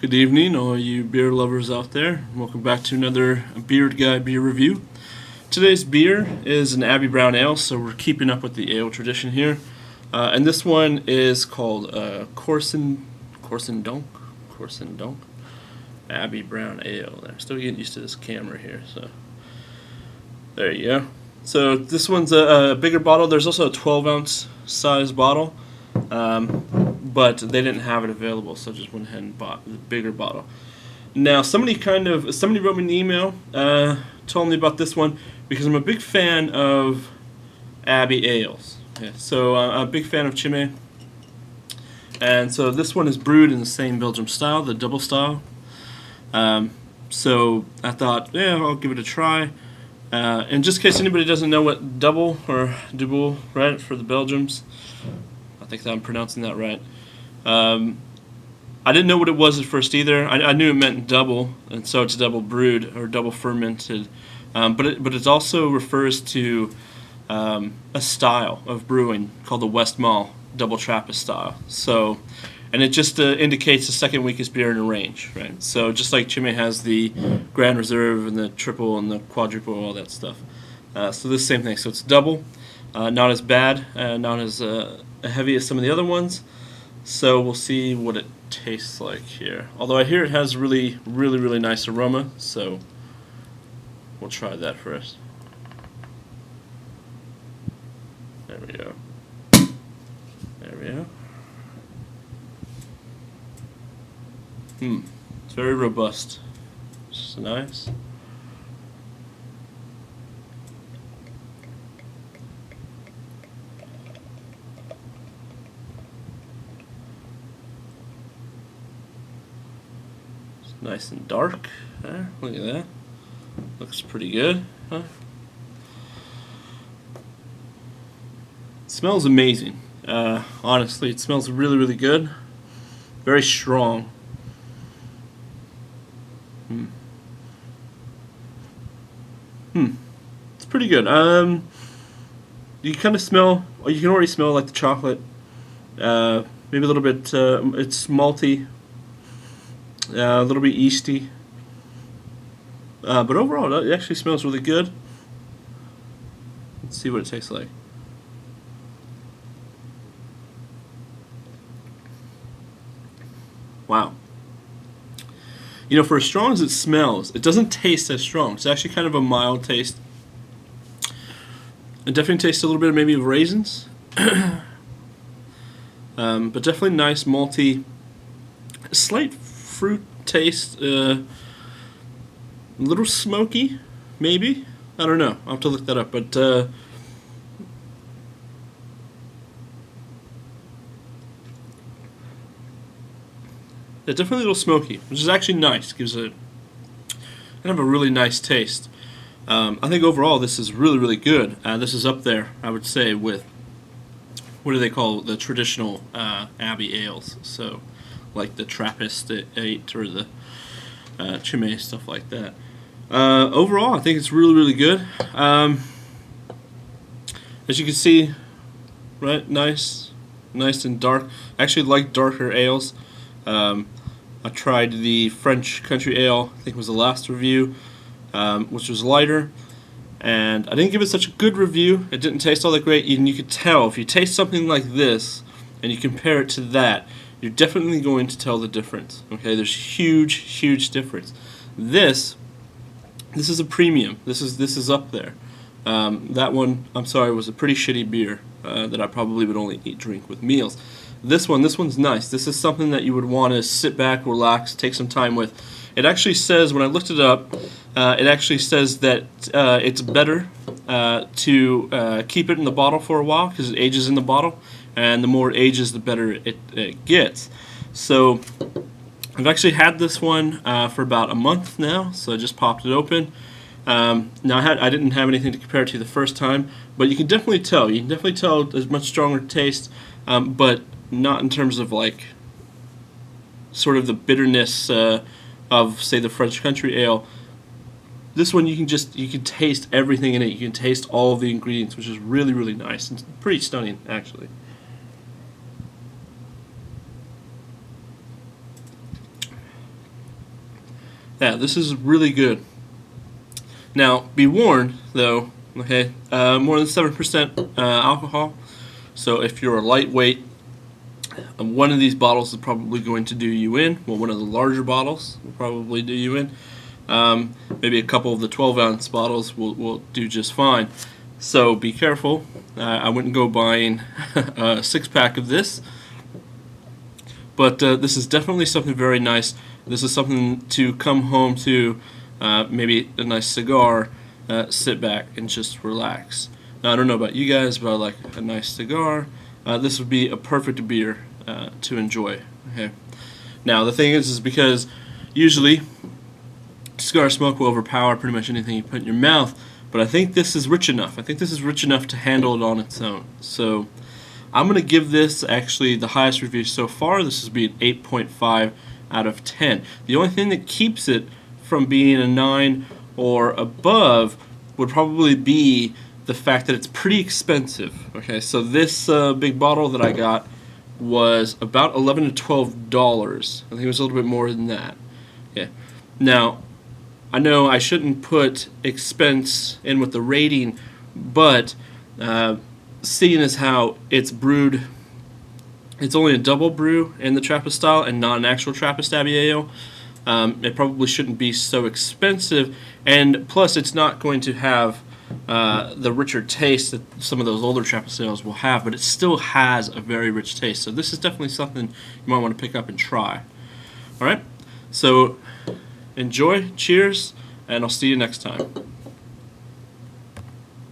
Good evening, all you beer lovers out there. Welcome back to another Beard Guy beer review. Today's beer is an Abbey Brown Ale, so we're keeping up with the ale tradition here. And this one is called Corsendonk Abbey Brown Ale. I'm still getting used to this camera here, so there you go. So this one's a bigger bottle. There's also a 12-ounce size bottle. But they didn't have it available, so I just went ahead and bought the bigger bottle. Now, somebody wrote me an email, told me about this one because I'm a big fan of Abbey ales. Yeah, so I'm a big fan of Chimay, and so this one is brewed in the same Belgium style, the double style. So I thought, yeah, I'll give it a try. And just in case anybody doesn't know what double or double, right, for the Belgians. I think that I'm pronouncing that right. I didn't know what it was at first either. I knew it meant double, and so it's double brewed or double fermented. But it also refers to a style of brewing called the Westmalle double Trappist style. So, and it just indicates the second weakest beer in the range, right? So just like Chimay has the Grand Reserve and the triple and the quadruple, all that stuff. So this same thing. So it's double, not as bad, not as heavy as some of the other ones. So we'll see what it tastes like here. Although I hear it has really nice aroma, so we'll try that first. There we go. There we go. It's very robust. It's nice. Nice and dark there. Look at that. Looks pretty good. Huh? It smells amazing. Honestly, it smells really good. Very strong. It's pretty good. You kind of smell, or you can already smell like the chocolate. Maybe a little bit, it's malty. A little bit yeasty, but overall it actually smells really good. Let's see what it tastes like. Wow. You know, for as strong as it smells, it doesn't taste as strong. It's actually kind of a mild taste. It definitely tastes a little bit maybe of raisins, but definitely nice malty, slight fruit taste, a little smoky, maybe. I don't know. I'll have to look that up. But yeah, definitely a little smoky, which is actually nice. Gives it kind of a really nice taste. I think overall this is really good. This is up there, I would say, with what do they call the traditional Abbey ales? So, like the Trappist 8 or the Chimay, stuff like that. Overall, I think it's really good. As you can see, right, nice and dark. I actually like darker ales. I tried the French Country Ale, I think it was the last review, which was lighter. And I didn't give it such a good review. It didn't taste all that great. And you could tell, if you taste something like this and you compare it to that, you're definitely going to tell the difference. Okay, there's huge difference. This is a premium. This is up there. That one, I'm sorry, was a pretty shitty beer that I probably would only drink with meals. This one's nice. This is something that you would want to sit back, relax, take some time with. It actually says, when I looked it up, it actually says that it's better to keep it in the bottle for a while because it ages in the bottle. And the more it ages, the better it gets. So I've actually had this one for about a month now, so I just popped it open. Now I didn't have anything to compare it to the first time, but you can definitely tell. You can definitely tell there's much stronger taste, but not in terms of like sort of the bitterness of, say, the French Country Ale. This one you can taste everything in it. You can taste all of the ingredients, which is really nice and pretty stunning actually. Yeah, this is really good. Now, be warned, though, okay, more than 7% alcohol. So if you're a lightweight, one of these bottles is probably going to do you in. Well, one of the larger bottles will probably do you in. Maybe a couple of the 12-ounce bottles will do just fine. So be careful. I wouldn't go buying a 6-pack of this. But this is definitely something very nice. This is something to come home to, maybe a nice cigar, sit back and just relax. Now, I don't know about you guys, but I like a nice cigar. This would be a perfect beer to enjoy. Okay. Now, the thing is because usually cigar smoke will overpower pretty much anything you put in your mouth, but I think this is rich enough. I think this is rich enough to handle it on its own. So I'm going to give this actually the highest review so far. This is being 8.5 out of 10. The only thing that keeps it from being a 9 or above would probably be the fact that it's pretty expensive. Okay, so this big bottle that I got was about $11 to $12. I think it was a little bit more than that. Yeah. Now, I know I shouldn't put expense in with the rating, but seeing as how it's brewed, it's only a double brew in the Trappist style and not an actual Trappist Abbey ale, it probably shouldn't be so expensive, and plus it's not going to have the richer taste that some of those older Trappist ales will have, but it still has a very rich taste. So this is definitely something you might want to pick up and try. Alright, so enjoy, cheers, and I'll see you next time.